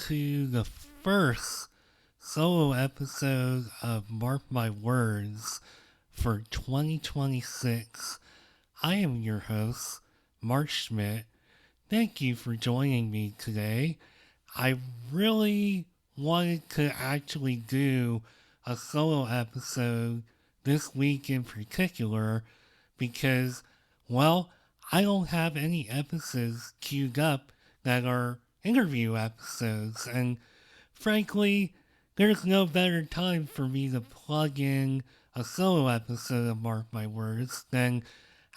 to the first solo episode of Marc My Words for 2026. I am your host, Mark Schmidt. Thank you for joining me today. I really wanted to actually do a solo episode this week in particular because, well, I don't have any episodes queued up that are interview episodes, and frankly, there's no better time for me to plug in a solo episode of Marc My Words than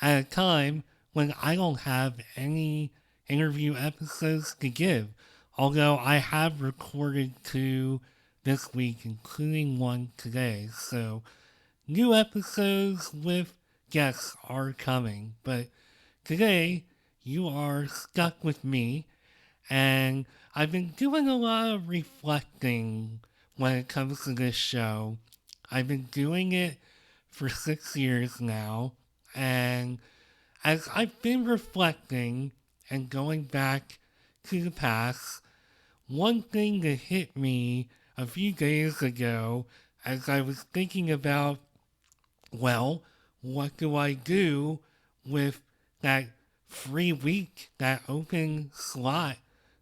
at a time when I don't have any interview episodes to give. Although I have recorded two this week, including one today. So new episodes with guests are coming. But today, you are stuck with me, and I've been doing a lot of reflecting when it comes to this show. I've been doing it for 6 years now, and as I've been reflecting and going back to the past, one thing that hit me a few days ago as I was thinking about, well, what do I do with that free week, that open slot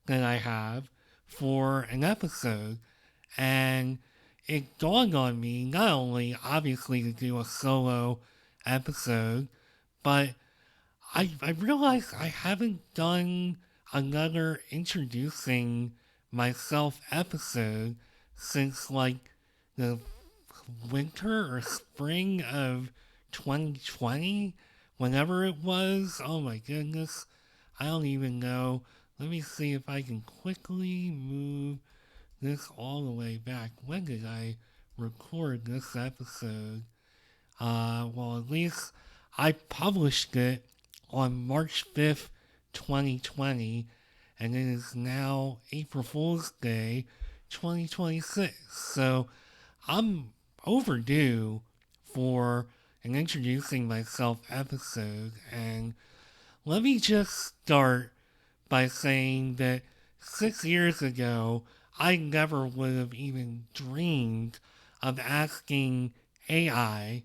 that I have for an episode? And it dawned on me not only obviously to do a solo episode, but I realized I haven't done another introducing myself episode since like the winter or spring of 2020, whenever it was. Oh my goodness, I don't even know. Let me see if I can quickly move this all the way back. When did I record this episode? Well, at least I published it on March 5th, 2020, and it is now April Fool's Day, 2026. So I'm overdue for an introducing myself episode, and let me just start by saying that 6 years ago, I never would have even dreamed of asking AI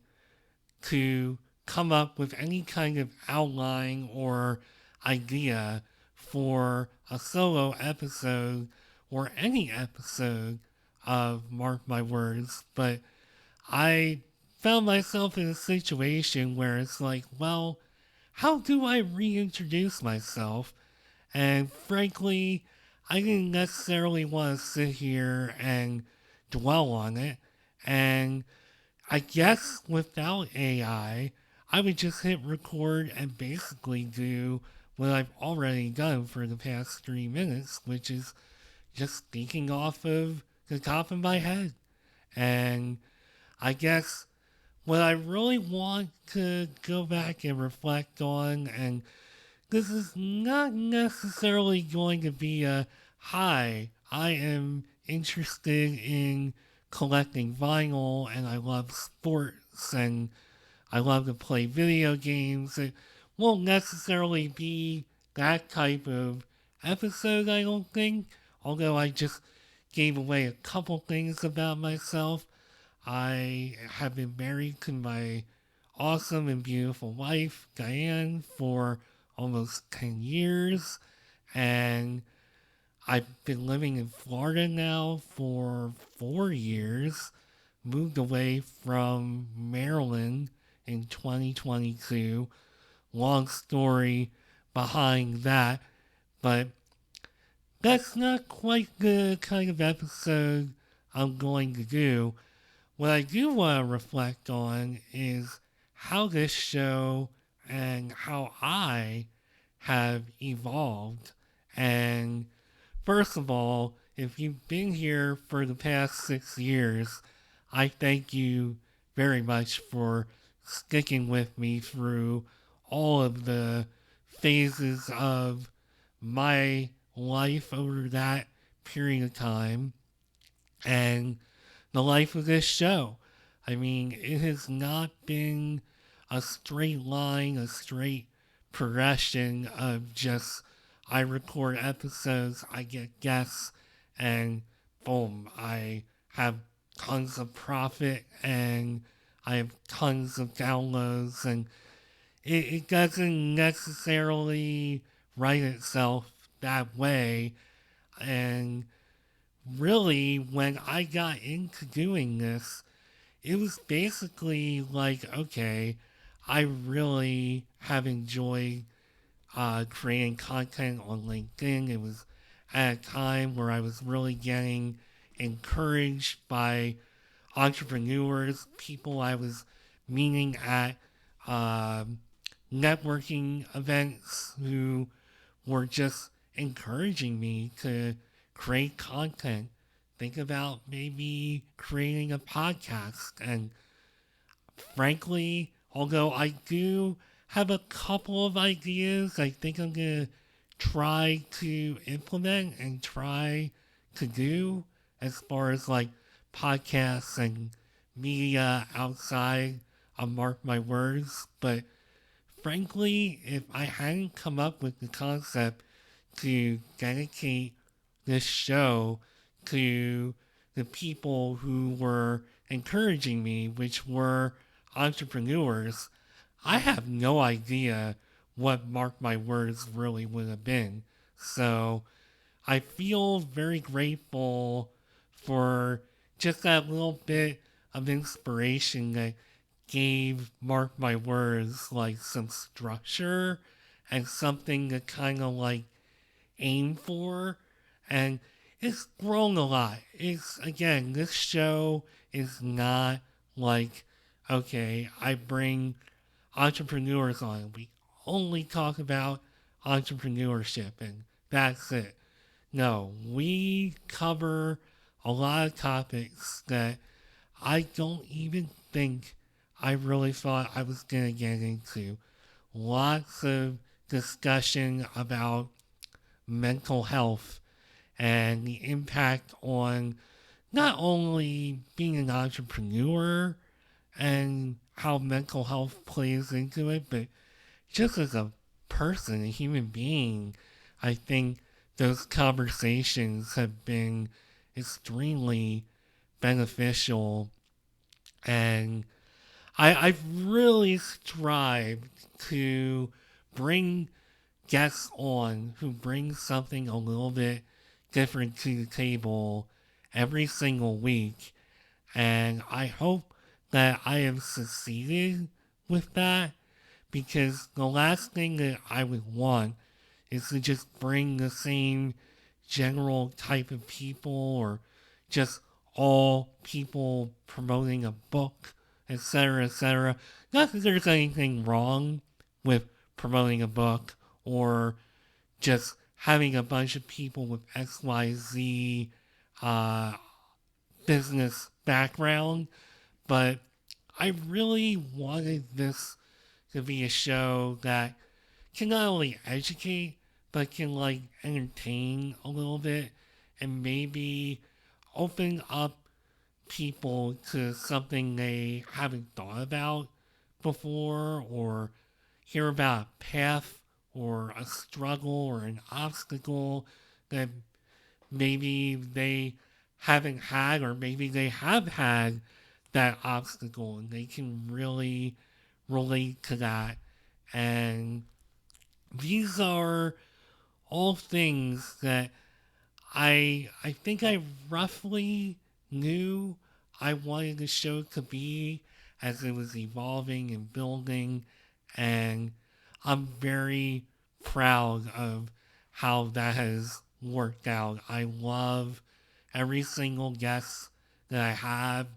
to come up with any kind of outline or idea for a solo episode or any episode of Marc My Words, but I found myself in a situation where it's like, well, how do I reintroduce myself? And frankly, I didn't necessarily want to sit here and dwell on it. And I guess without I would just hit record and basically do what I've already done for the past 3 minutes, which is just speaking off of the top of my head. And I guess what I really want to go back and reflect on, and this is not necessarily going to be a hi, I am interested in collecting vinyl and I love sports and I love to play video games. It won't necessarily be that type of episode, I don't think. Although I just gave away a couple things about myself. I have been married to my awesome and beautiful wife, Diane, for almost 10 years. And I've been living in Florida now for 4 years. Moved away from Maryland in 2022. Long story behind that, but that's not quite the kind of episode I'm going to do. What I do want to reflect on is how this show and how I have evolved. And first of all, if you've been here for the past 6 years, I thank you very much for sticking with me through all of the phases of my life over that period of time and the life of this show. I mean, it has not been a straight line, a straight progression of just I record episodes, I get guests, and boom, I have tons of profit and I have tons of downloads, and it doesn't necessarily write itself that way. And really, when I got into doing this, it was basically like, okay, I really have enjoyed creating content on LinkedIn. It was at a time where I was really getting encouraged by entrepreneurs, people I was meeting at um, networking events who were just encouraging me to create content. Think about maybe creating a podcast. And frankly, although I do have a couple of ideas, I think I'm going to try to implement and try to do as far as like podcasts and media outside of Mark My Words. But frankly, if I hadn't come up with the concept to dedicate this show to the people who were encouraging me, which were entrepreneurs, I have no idea what Mark My Words really would have been. So I feel very grateful for just that little bit of inspiration that gave Mark My Words like some structure and something to kind of like aim for. And it's grown a lot. It's, again, this show is not like, okay, I bring entrepreneurs on. We only talk about entrepreneurship and that's it. No, we cover a lot of topics that I don't even think I really thought I was going to get into. Lots of discussion about mental health and the impact on not only being an entrepreneur and how mental health plays into it, but just as a person, a human being. I think those conversations have been extremely beneficial, and I've really strived to bring guests on who bring something a little bit different to the table every single week. And I hope that I have succeeded with that, because the last thing that I would want is to just bring the same general type of people, or just all people promoting a book, etc., etc. Not that there's anything wrong with promoting a book or just having a bunch of people with XYZ uh, business background, but I really wanted this to be a show that can not only educate, but can like entertain a little bit and maybe open up people to something they haven't thought about before, or hear about a path or a struggle or an obstacle that maybe they haven't had, or maybe they have had that obstacle and they can really relate to that. And these are all things that I think I roughly knew I wanted the show to be as it was evolving and building, and I'm very proud of how that has worked out. I love every single guest that I have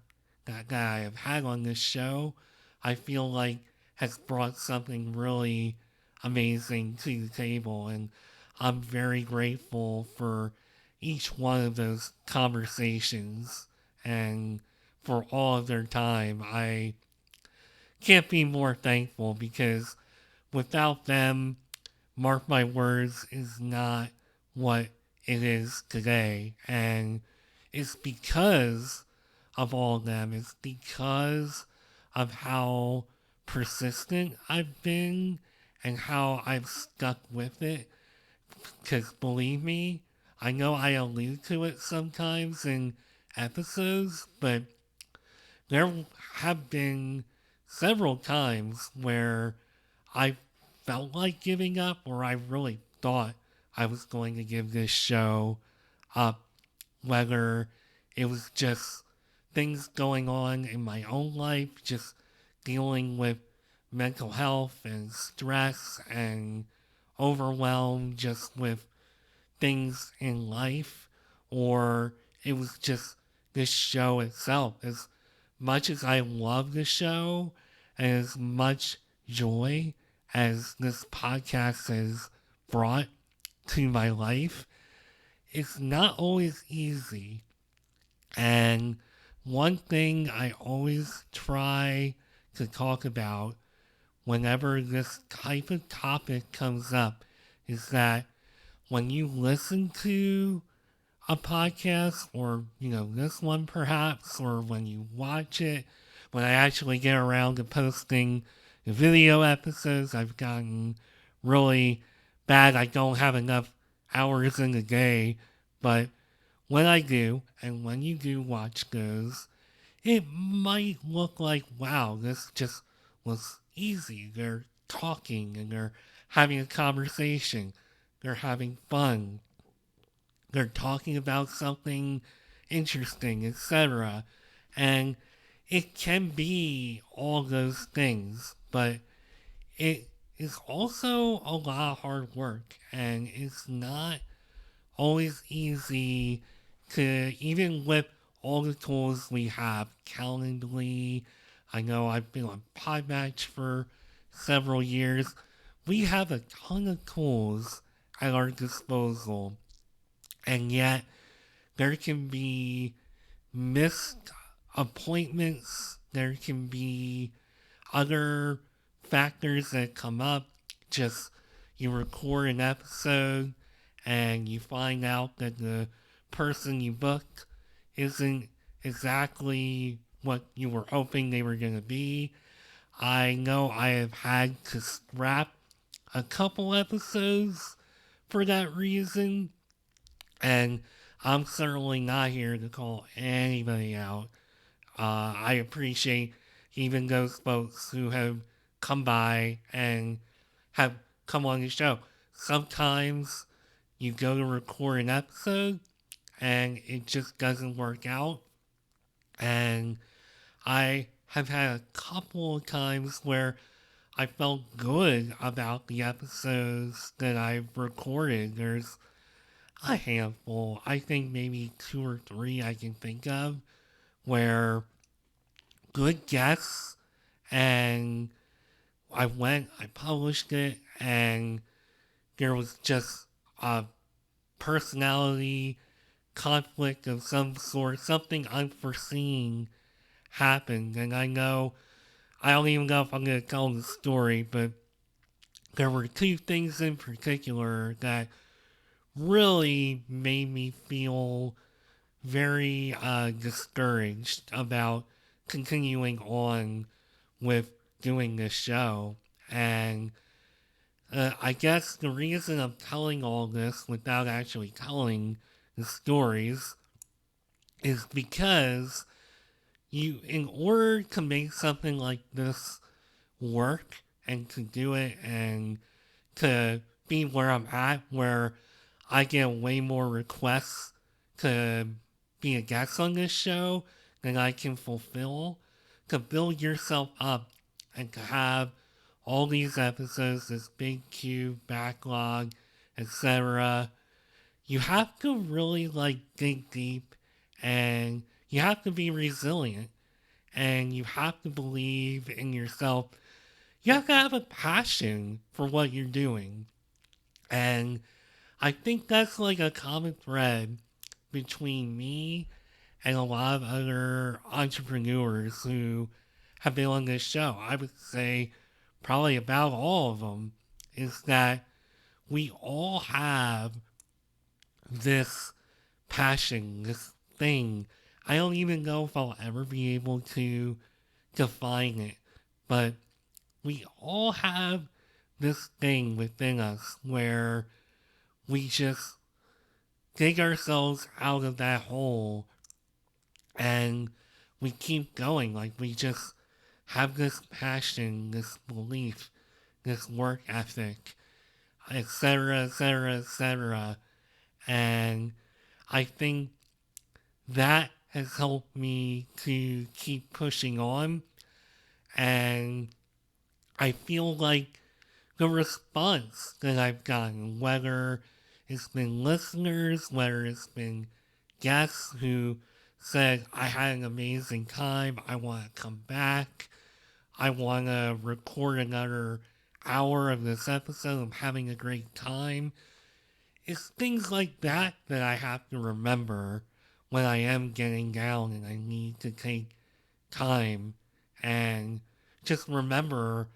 had on this show. I feel like has brought something really amazing to the table, and I'm very grateful for each one of those conversations and for all of their time. I can't be more thankful, because without them, Mark My Words is not what it is today. And it's because of all of them. It's because of how persistent I've been and how I've stuck with it. Because believe me, I know I allude to it sometimes in episodes, but there have been several times where I felt like giving up, or I really thought I was going to give this show up, whether it was just things going on in my own life, just dealing with mental health and stress and overwhelmed just with things in life, or it was just this show itself. As much as I love the show, and as much joy as this podcast has brought to my life, it's not always easy. And one thing I always try to talk about whenever this type of topic comes up is that when you listen to a podcast, or this one perhaps, or when you watch it, when I actually get around to posting video episodes, I've gotten really bad. I don't have enough hours in the day, but when I do, and when you do watch those, it might look like, wow, this just was easy. They're talking and they're having a conversation. They're having fun. They're talking about something interesting, etc. And it can be all those things, but it is also a lot of hard work, and it's not always easy to, even with all the tools we have, Calendly. I know I've been on Podmatch for several years. We have a ton of tools at our disposal, and yet there can be missed appointments. There can be other factors that come up. Just you record an episode and you find out that the person you booked isn't exactly what you were hoping they were going to be. I know I have had to scrap a couple episodes for that reason, and I'm certainly not here to call anybody out. I appreciate even those folks who have come by and have come on the show. Sometimes you go to record an episode and it just doesn't work out. And I have had a couple of times where I felt good about the episodes that I've recorded. There's a handful, I think maybe two or three I can think of, where good guests, and I published it, and there was just a personality conflict of some sort, something unforeseen happened, and I don't even know if I'm going to tell the story, but there were two things in particular that really made me feel very discouraged about continuing on with doing this show. And I guess the reason I'm telling all this without actually telling the stories is because in order to make something like this work and to do it and to be where I'm at, where I get way more requests to be a guest on this show than I can fulfill, to build yourself up and to have all these episodes, this big queue, backlog, etc. You have to really dig deep, and you have to be resilient, and you have to believe in yourself. You have to have a passion for what you're doing. And I think that's like a common thread between me and a lot of other entrepreneurs who have been on this show. I would say probably about all of them is that we all have this passion, this thing. I don't even know if I'll ever be able to define it, but we all have this thing within us where we just dig ourselves out of that hole and we keep going. Like we just have this passion, this belief, this work ethic, etc., etc., etc. And I think that has helped me to keep pushing on. And I feel like the response that I've gotten, whether it's been listeners, whether it's been guests who said, I had an amazing time, I want to come back, I want to record another hour of this episode, I'm having a great time. It's things like that that I have to remember when I am getting down and I need to take time and just remember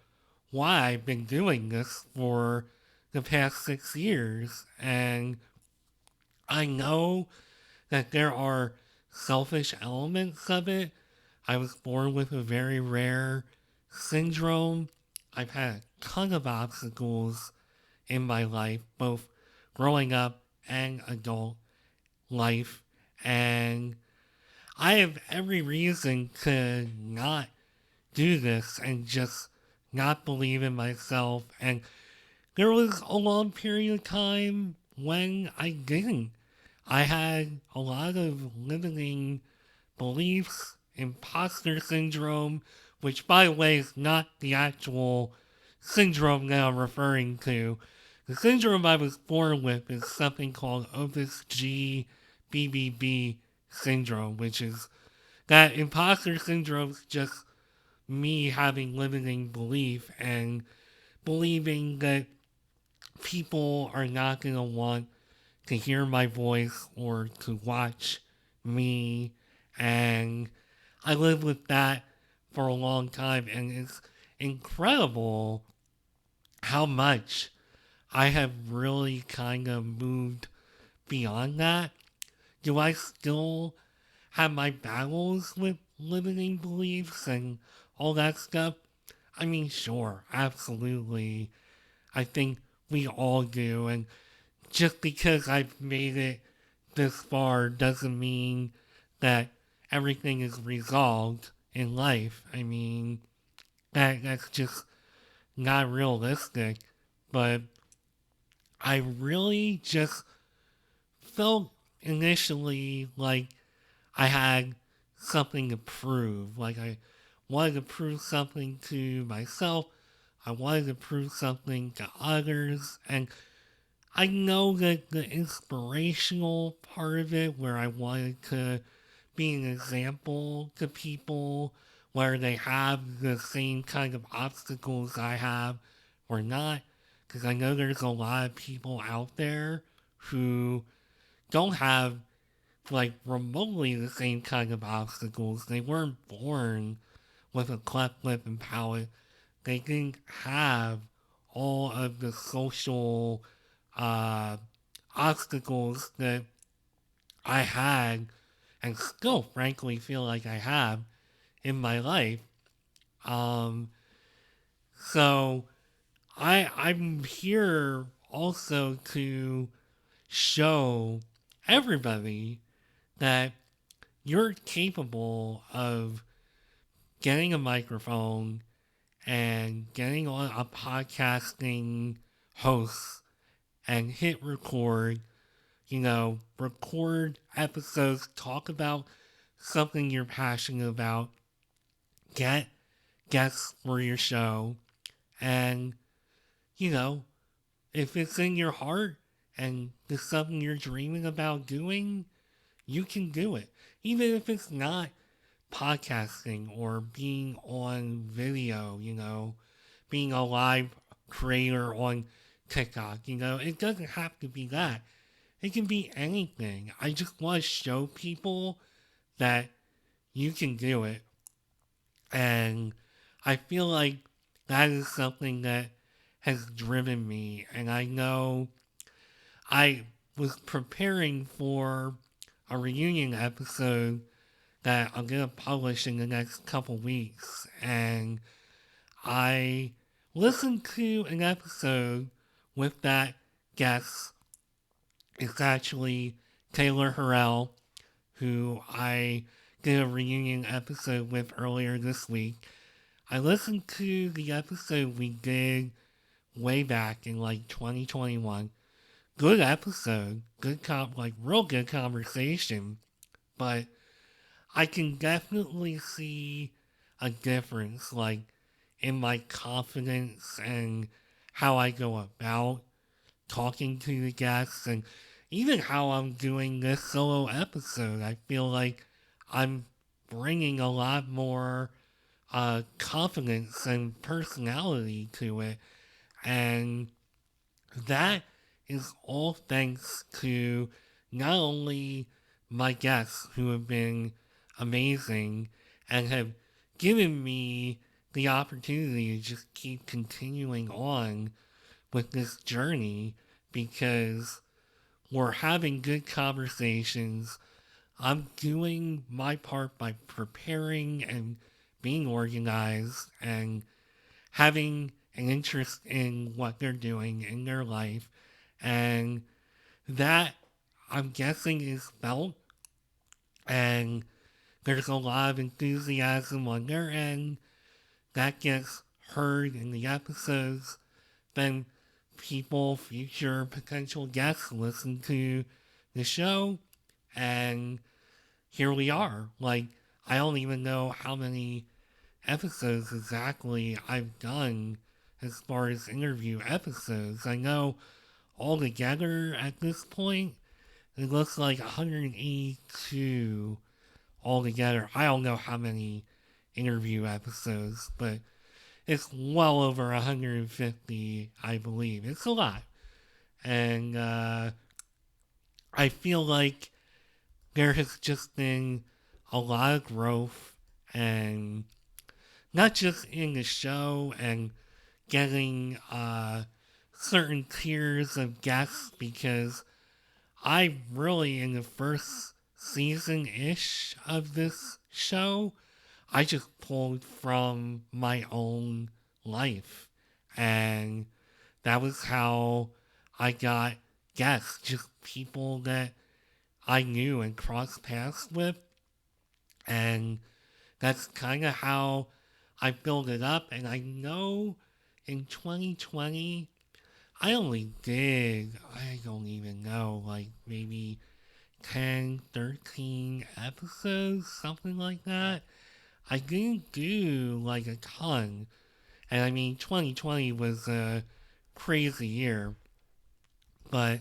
why I've been doing this for the past 6 years. And I know that there are selfish elements of it. I was born with a very rare syndrome. I've had a ton of obstacles in my life, both growing up and adult life. And I have every reason to not do this and just not believe in myself. And there was a long period of time when I didn't. I had a lot of limiting beliefs, imposter syndrome, which, by the way, is not the actual syndrome that I'm referring to. The syndrome I was born with is something called Opus G BBB syndrome, which is that imposter syndrome is just me having limiting belief and believing that people are not going to want to hear my voice or to watch me. And I lived with that for a long time, and it's incredible how much I have really kind of moved beyond that. Do I still have my battles with limiting beliefs and all that stuff? I mean, sure, absolutely. I think we all do. And just because I've made it this far doesn't mean that everything is resolved in life. I mean, that's just not realistic. But I really just felt initially like I had something to prove. Like I wanted to prove something to myself. I wanted to prove something to others. And I know that the inspirational part of it, where I wanted to be an example to people, where they have the same kind of obstacles I have or not, because I know there's a lot of people out there who don't have like remotely the same kind of obstacles. They weren't born with a cleft lip and palate. They didn't have all of the social uh, obstacles that I had and still frankly feel like I have in my life. Um, so I'm here also to show everybody that you're capable of getting a microphone and getting on a podcasting host and hit record, record episodes, talk about something you're passionate about, get guests for your show, and, you know, if it's in your heart and it's something you're dreaming about doing, you can do it. Even if it's not podcasting or being on video, being a live creator on TikTok, it doesn't have to be that. It can be anything. I just want to show people that you can do it. And I feel like that is something that has driven me. And I know I was preparing for a reunion episode that I'm going to publish in the next couple weeks. And I listened to an episode with that guest. It's actually Taylor Harrell, who I did a reunion episode with earlier this week. I listened to the episode we did way back in like 2021. Good episode, like real good conversation, but I can definitely see a difference, like in my confidence and how I go about talking to the guests, and even how I'm doing this solo episode. I feel like I'm bringing a lot more confidence and personality to it, and that is all thanks to not only my guests who have been amazing and have given me the opportunity to just keep continuing on with this journey, because we're having good conversations. I'm doing my part by preparing and being organized and having an interest in what they're doing in their life. And that, I'm guessing, is felt. And there's a lot of enthusiasm on their end that gets heard in the episodes. Then people, future potential guests, listen to the show, and here we are. Like, I don't even know how many episodes exactly I've done as far as interview episodes. I know altogether at this point, it looks like 182 altogether. I don't know how many interview episodes, but it's well over 150, I believe. It's a lot. And I feel like there has just been a lot of growth, and not just in the show and getting certain tiers of guests, because I really, in the first season ish of this show, I just pulled from my own life. And that was how I got guests, just people that I knew and crossed paths with. And that's kind of how I built it up. And I know in 2020, I only did, I don't even know, like maybe 10, 13 episodes, something like that. I didn't do like a ton. And I mean, 2020 was a crazy year, but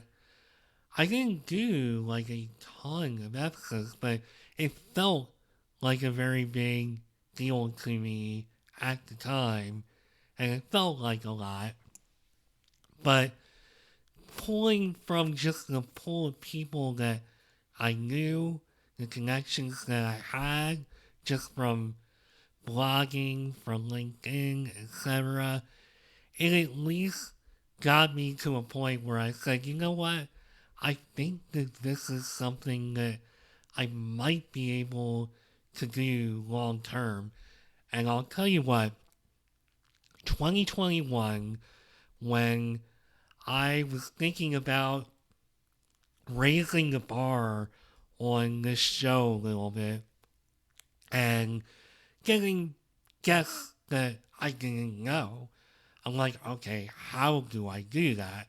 I didn't do like a ton of episodes, but it felt like a very big deal to me at the time, and it felt like a lot. But pulling from just the pool of people that I knew, the connections that I had, just from blogging, from LinkedIn, etc., it at least got me to a point where I said, you know what? I think that this is something that I might be able to do long term. And I'll tell you what, 2021, when I was thinking about raising the bar on this show a little bit and getting guests that I didn't know, I'm like, okay, how do I do that?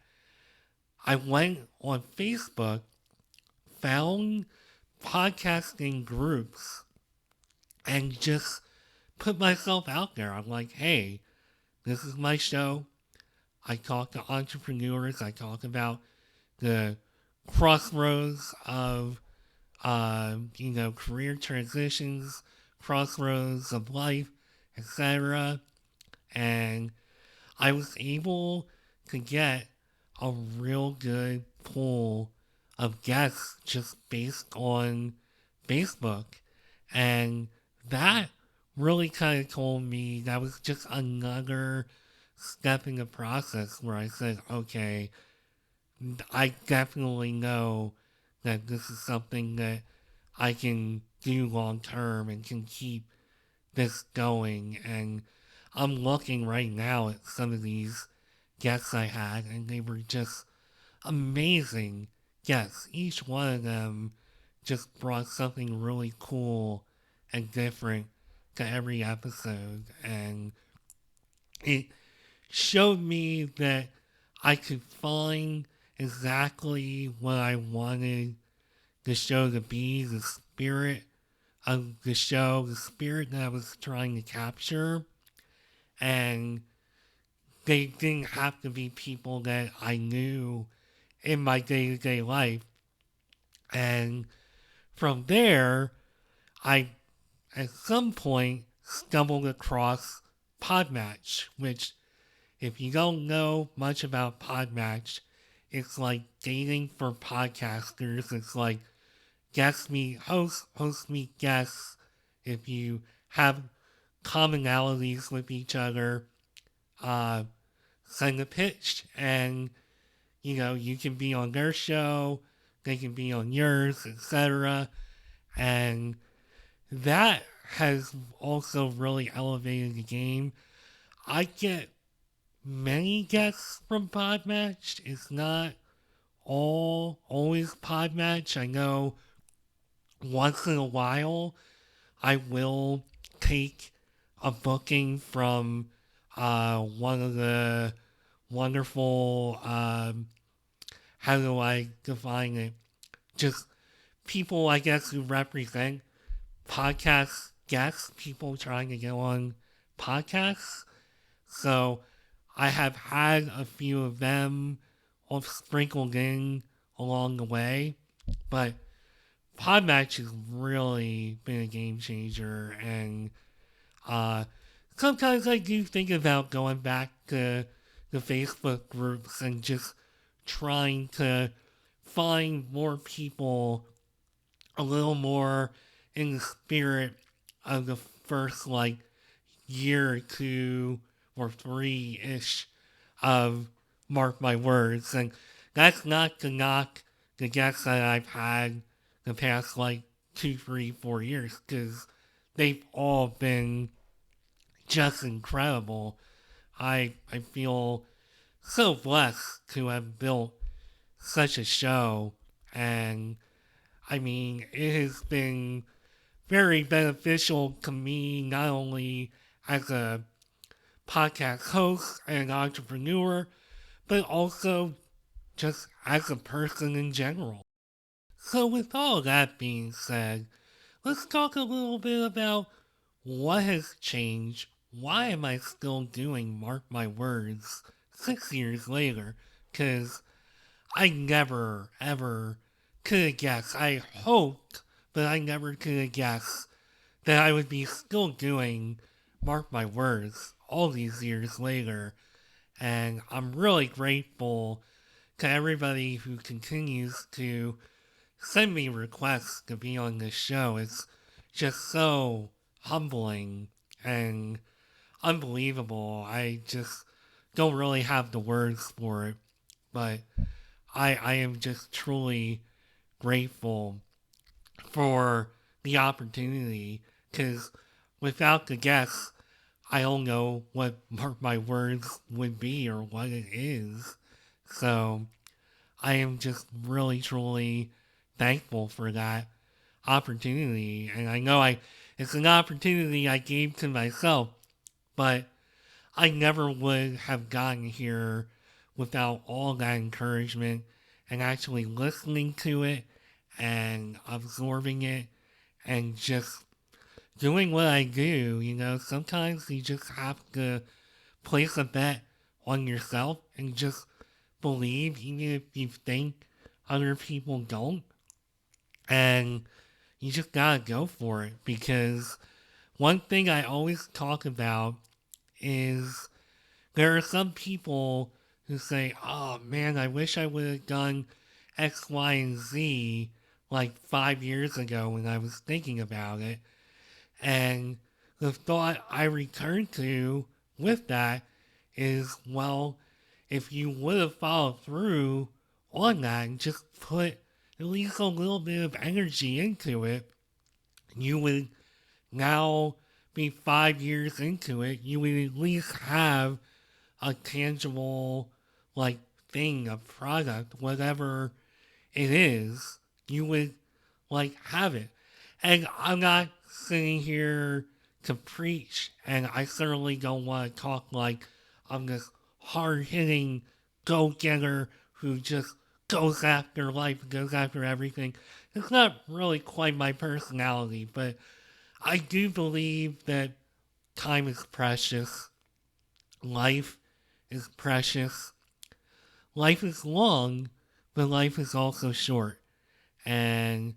I went on Facebook, found podcasting groups, and just put myself out there. I'm like, hey, this is my show. I talk to entrepreneurs. I talk about the crossroads of, career transitions, crossroads of life, etc. And I was able to get a real good pool of guests just based on Facebook. And that really kind of told me that was just another step in the process where I said, okay, I definitely know that this is something that I can do long term and can keep this going. And I'm looking right now at some of these guests I had, and they were just amazing yes, each one of them just brought something really cool and different to every episode. And it showed me that I could find exactly what I wanted the show to be, the spirit of the show, the spirit that I was trying to capture. And they didn't have to be people that I knew in my day to day life. And from there, I at some point stumbled across Podmatch, which, if you don't know much about Podmatch, it's like dating for podcasters. It's like guest meet host, host meet guests. If you have commonalities with each other, uh, send a pitch, and you can be on their show, they can be on yours, etc. And that has also really elevated the game. I get many guests from Podmatch. It's not all always Podmatch. I know once in a while I will take a booking from one of the wonderful, how do I define it? Just people, I guess, who represent podcast guests, people trying to get on podcasts. So I have had a few of them all sprinkled in along the way, but Podmatch has really been a game changer, and uh, sometimes I do think about going back to the Facebook groups and just trying to find more people a little more in the spirit of the first like year or two or three ish of Mark My Words. And that's not to knock the guests that I've had the past like 2, 3, 4 years, because they've all been just incredible. I feel so blessed to have built such a show, and I mean, it has been very beneficial to me, not only as a podcast host and entrepreneur, but also just as a person in general. So, with all that being said, let's talk a little bit about what has changed. Why am I still doing Mark My Words 6 years later? Because I never, ever could have guessed. I hoped, but I never could have guessed that I would be still doing Mark My Words all these years later. And I'm really grateful to everybody who continues to send me requests to be on this show. It's just so humbling and unbelievable. I just don't really have the words for it, but I am just truly grateful for the opportunity, because without the guests, I don't know what Mark My Words would be or what it is. So I am just really, truly thankful for that opportunity. And I know it's an opportunity I gave to myself, but I never would have gotten here without all that encouragement and actually listening to it and absorbing it and just doing what I do. Sometimes you just have to place a bet on yourself and just believe, even if you think other people don't. And you just gotta go for it, because one thing I always talk about is there are some people who say, oh man, I wish I would have done X, Y, and Z like 5 years ago when I was thinking about it. And the thought I return to with that is, well, if you would have followed through on that and just put at least a little bit of energy into it, you would now be 5 years into it. You would at least have a tangible, like, thing, a product, whatever it is, you would like have it. And I'm not sitting here to preach, and I certainly don't want to talk like I'm this hard hitting go getter who just goes after life, goes after everything. It's not really quite my personality, but I do believe that time is precious, life is precious, life is long, but life is also short. And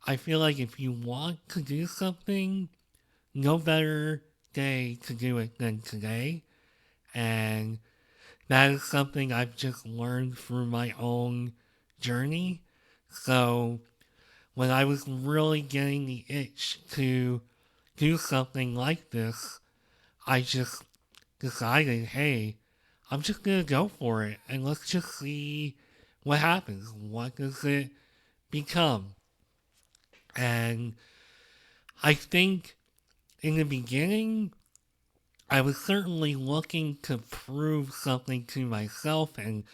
I feel like if you want to do something, no better day to do it than today. And that is something I've just learned through my own journey. So when I was really getting the itch to do something like this, I just decided, hey, I'm just gonna go for it and let's just see what happens. What does it become? And I think in the beginning, I was certainly looking to prove something to myself and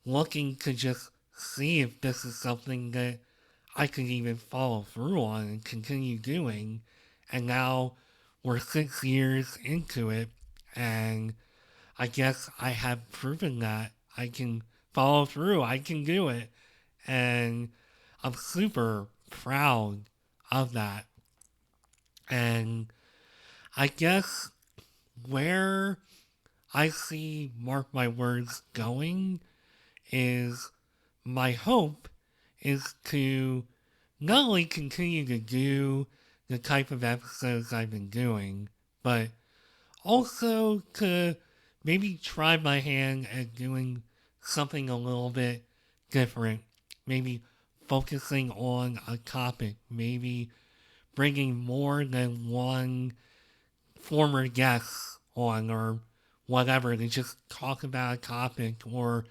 looking to just see if this is something that I could even follow through on and continue doing. And now we're 6 years into it, and I guess I have proven that I can follow through, I can do it. And I'm super proud of that. And I guess where I see Mark My Words going is my hope is to not only continue to do the type of episodes I've been doing, but also to maybe try my hand at doing something a little bit different. Maybe focusing on a topic, maybe bringing more than one former guests on or whatever to just talk about a topic. Or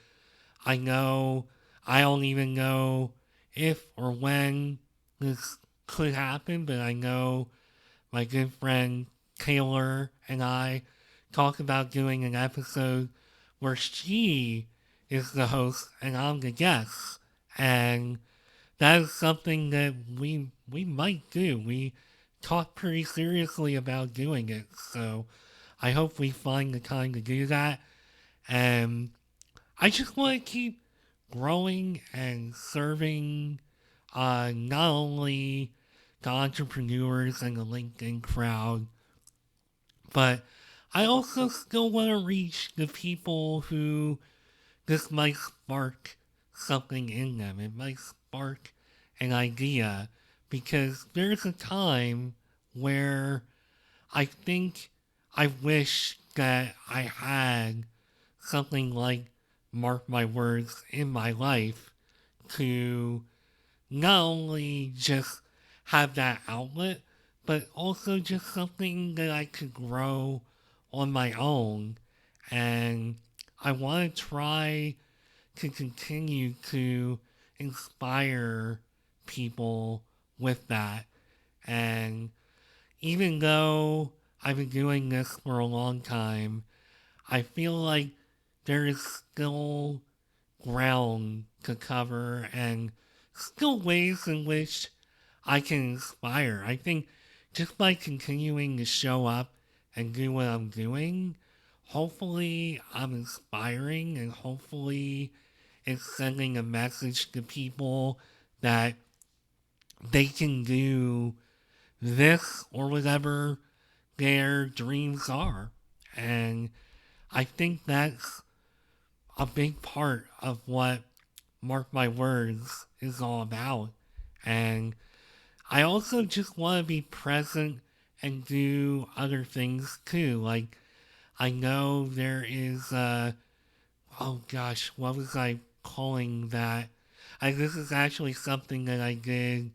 I don't even know if or when this could happen, but I know my good friend Taylor and I talk about doing an episode where she is the host and I'm the guest. And that is something that we might do. We talk pretty seriously about doing it. So I hope we find the time to do that. And I just want to keep growing and serving not only the entrepreneurs and the LinkedIn crowd, but I also still want to reach the people who this might spark something in them. It might spark an idea because there's a time where I think I wish that I had something like Mark My Words in my life to not only just have that outlet, but also just something that I could grow on my own. And I want to try to continue to inspire people with that. And even though I've been doing this for a long time, I feel like there is still ground to cover and still ways in which I can inspire. I think just by continuing to show up and do what I'm doing, hopefully I'm inspiring and hopefully it's sending a message to people that they can do this or whatever their dreams are. And I think that's a big part of what Mark My Words is all about. And I also just want to be present and do other things too. Like, I know there is, oh gosh, what was I calling that? This is actually something that I did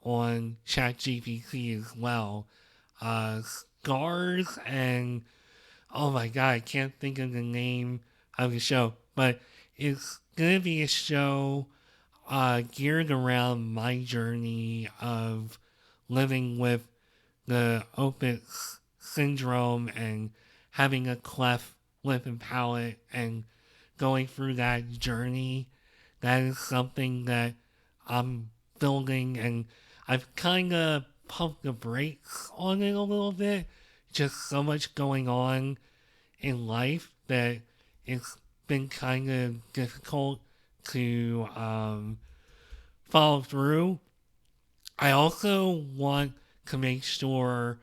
on ChatGPT as well. Scars and oh my god, I can't think of the name of the show, but it's gonna be a show geared around my journey of living with the Opitz syndrome and having a cleft lip and palate and going through that journey. That is something that I'm building, and I've kind of pumped the brakes on it a little bit. Just so much going on in life that it's been kind of difficult to follow through. I also want to make sure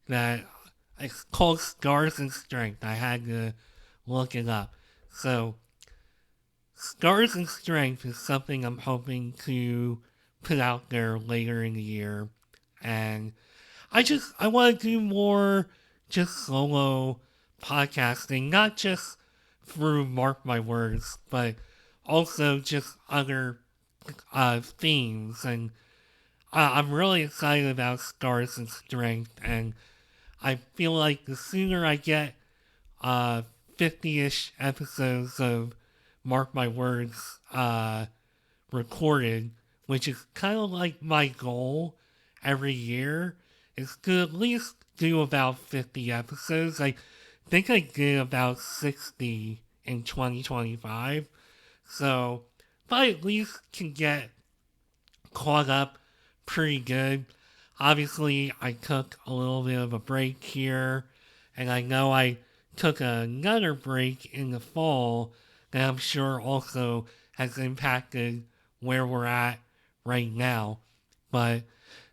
that it's called Scars and Strength. I had to look it up. So, Scars and Strength is something I'm hoping to put out there later in the year. And I want to do more just solo podcasting, not just through Mark My Words, but also just other themes. And I'm really excited about Scars and Strength, and I feel like the sooner I get uh, 50-ish episodes of Mark My Words recorded, which is kind of like my goal every year, is to at least do about 50 episodes. I think I did about 60 in 2025. So, if I at least can get caught up pretty good. Obviously, I took a little bit of a break here, and I know I took another break in the fall that I'm sure also has impacted where we're at right now. But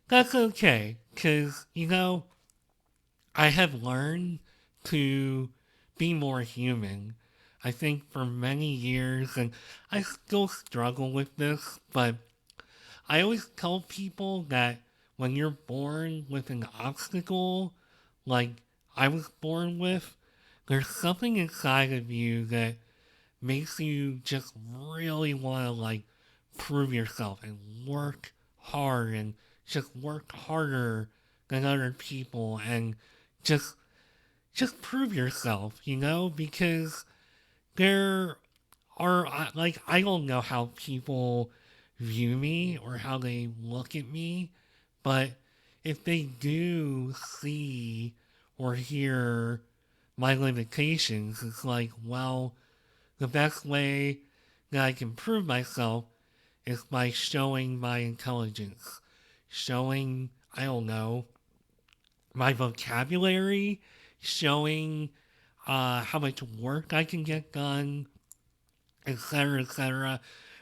that's okay, because, I have learned to be more human. I think for many years, and I still struggle with this, but I always tell people that when you're born with an obstacle, like I was born with, there's something inside of you that makes you just really want to prove yourself and work hard and just work harder than other people and just prove yourself, because there are I don't know how people view me or how they look at me, but if they do see or hear my limitations, it's like, well, the best way that I can prove myself is by showing my intelligence, showing, I don't know, my vocabulary, showing how much work I can get done, etc., etc.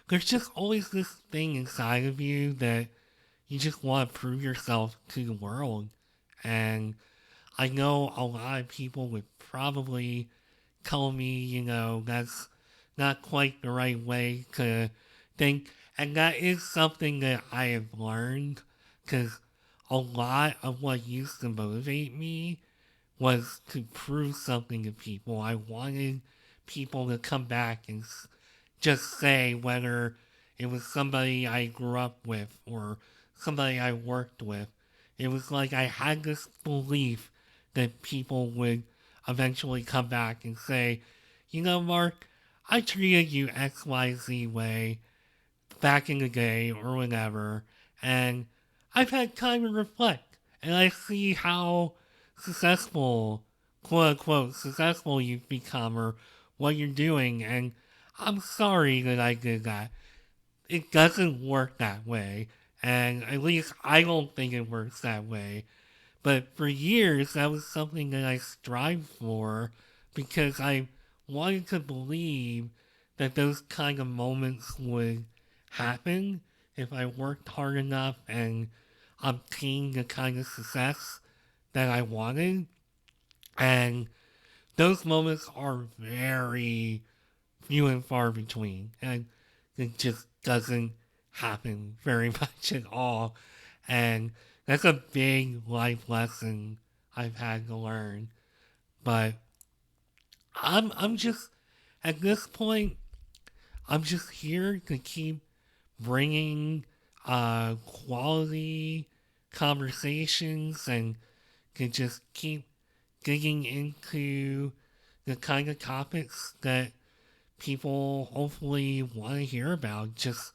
There's just always this thing inside of you that you just want to prove yourself to the world. And I know a lot of people would probably tell me, that's not quite the right way to think. And that is something that I have learned because a lot of what used to motivate me was to prove something to people. I wanted people to come back and just say whether it was somebody I grew up with or somebody I worked with. It was like I had this belief that people would eventually come back and say, Mark, I treated you XYZ way back in the day or whatever, and I've had time to reflect, and I see how successful, quote unquote, successful you've become or what you're doing, and I'm sorry that I did that. It doesn't work that way, and at least I don't think it works that way. But for years, that was something that I strived for because I wanted to believe that those kind of moments would happen if I worked hard enough and obtained the kind of success that I wanted. And those moments are very few and far between. And it just doesn't happen very much at all. And that's a big life lesson I've had to learn. But I'm just at this point I'm just here to keep bringing quality conversations and to just keep digging into the kind of topics that people hopefully want to hear about. Just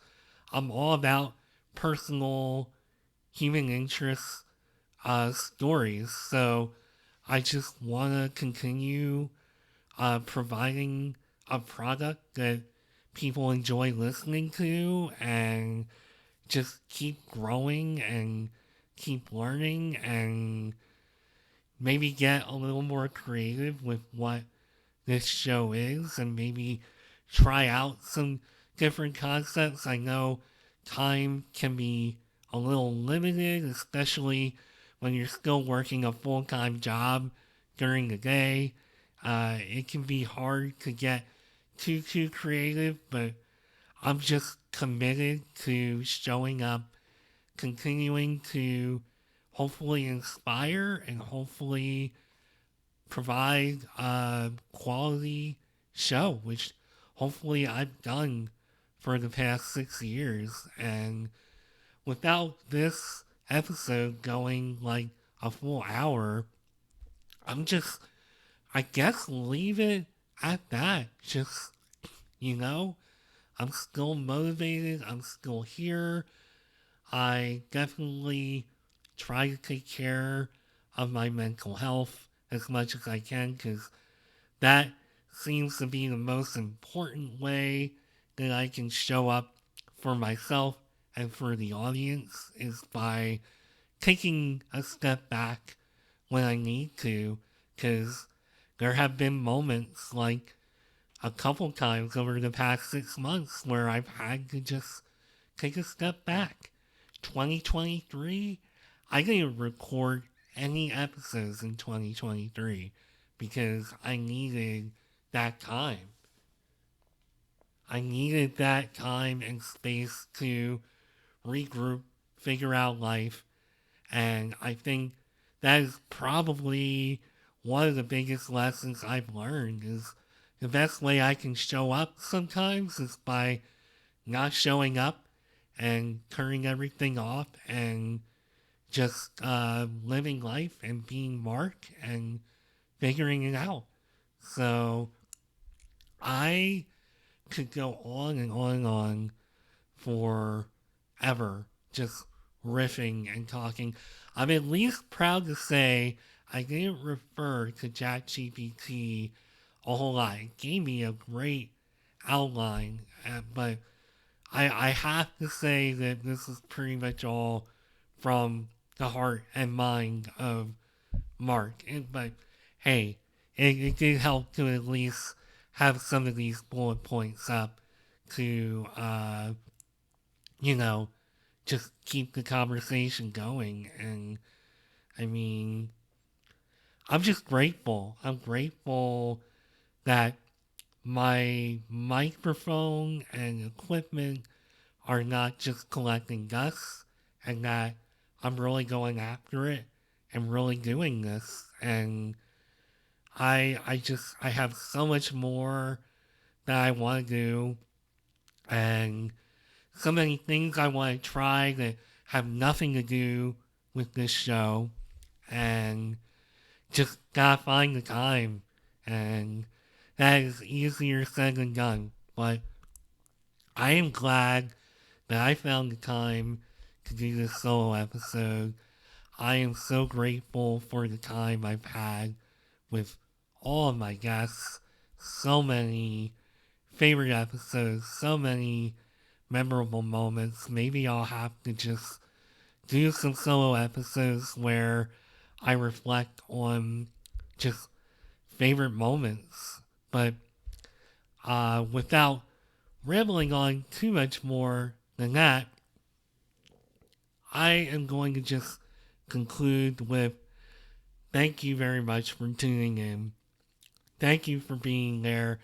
I'm all about personal human interest stories. So I just want to continue providing a product that people enjoy listening to and just keep growing and keep learning and maybe get a little more creative with what this show is and maybe try out some different concepts. I know time can be a little limited, especially when you're still working a full time job during the day. It can be hard to get too creative, but I'm just committed to showing up, continuing to hopefully inspire and hopefully provide a quality show, which hopefully I've done for the past 6 years. And without this episode going like a full hour, I'm just, I guess, leave it at that. Just, you know, I'm still motivated, I'm still here. I definitely try to take care of my mental health as much as I can because that seems to be the most important way that I can show up for myself and for the audience is by taking a step back when I need to, because there have been moments like a couple times over the past 6 months where I've had to just take a step back. 2023, I didn't record any episodes in 2023 because I needed that time. I needed that time and space to regroup, figure out life, and I think that is probably one of the biggest lessons I've learned is the best way I can show up sometimes is by not showing up and turning everything off and just living life and being Mark and figuring it out. So I could go on and on and on forever just riffing and talking. I'm at least proud to say I didn't refer to ChatGPT a whole lot. It gave me a great outline, but I have to say that this is pretty much all from the heart and mind of Mark. But hey, it did help to at least have some of these bullet points up to, you know, just keep the conversation going. And I mean, I'm just grateful. I'm grateful that my microphone and equipment are not just collecting dust and that I'm really going after it and really doing this. And I have so much more that I want to do and so many things I want to try that have nothing to do with this show and just gotta find the time. And that is easier said than done. But I am glad that I found the time to do this solo episode. I am so grateful for the time I've had with all of my guests. So many favorite episodes, so many memorable moments. Maybe I'll have to just do some solo episodes where I reflect on just favorite moments. But without rambling on too much more than that, I am going to just conclude with thank you very much for tuning in. Thank you for being there.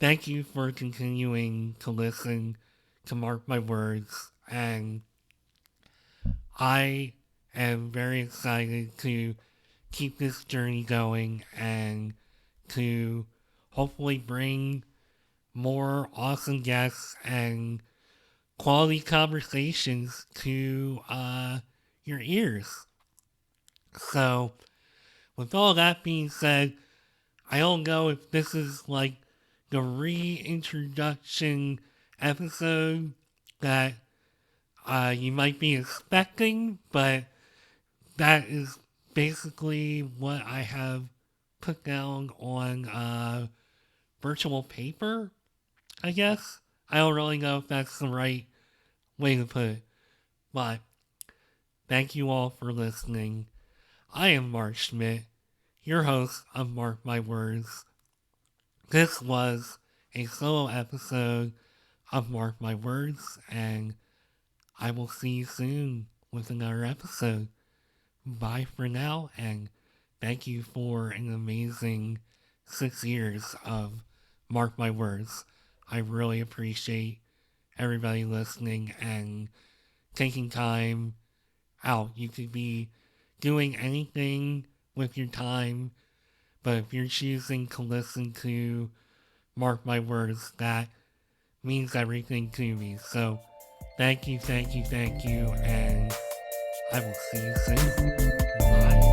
Thank you for continuing to listen to Mark My Words. And I am very excited to keep this journey going and to hopefully bring more awesome guests and quality conversations to your ears. So, with all that being said, I don't know if this is like the reintroduction episode that you might be expecting, but that is basically what I have put down on virtual paper, I guess. I don't really know if that's the right way to put it. But thank you all for listening. I am Mark Schmidt, your host of Mark My Words. This was a solo episode of Mark My Words, and I will see you soon with another episode. Bye for now, and thank you for an amazing 6 years of Mark My Words. I really appreciate everybody listening and taking time out. You could be doing anything with your time, but if you're choosing to listen to Mark My Words, that means everything to me. So thank you, and I will see you soon. Bye.